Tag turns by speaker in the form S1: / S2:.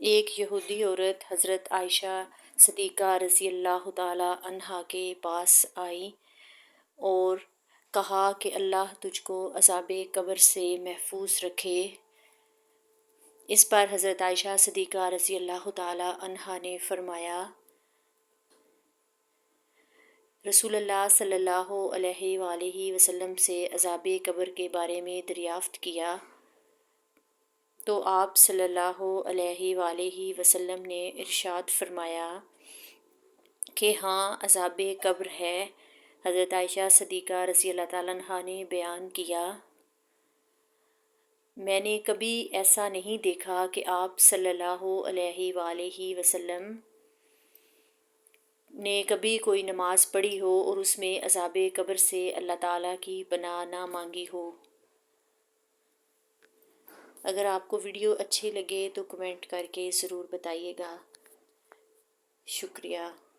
S1: ایک یہودی عورت حضرت عائشہ صدیقہ رضی اللہ تعالی عنہا کے پاس آئی اور کہا کہ اللہ تجھ کو عذاب قبر سے محفوظ رکھے۔ اس پر حضرت عائشہ صدیقہ رضی اللہ تعالی عنہا نے فرمایا، رسول اللہ صلی اللہ علیہ وآلہ وسلم سے عذاب قبر کے بارے میں دریافت کیا تو آپ صلی اللہ علیہ وآلہ وسلم نے ارشاد فرمایا کہ ہاں، عذاب قبر ہے۔ حضرت عائشہ صدیقہ رضی اللہ تعالیٰ عنہا نے بیان کیا، میں نے کبھی ایسا نہیں دیکھا کہ آپ صلی اللہ علیہ وآلہ وسلم نے کبھی کوئی نماز پڑھی ہو اور اس میں عذاب قبر سے اللہ تعالیٰ کی پناہ نہ مانگی ہو۔ اگر آپ کو ویڈیو اچھے لگے تو کمنٹ کر کے ضرور بتائیے گا۔ شکریہ۔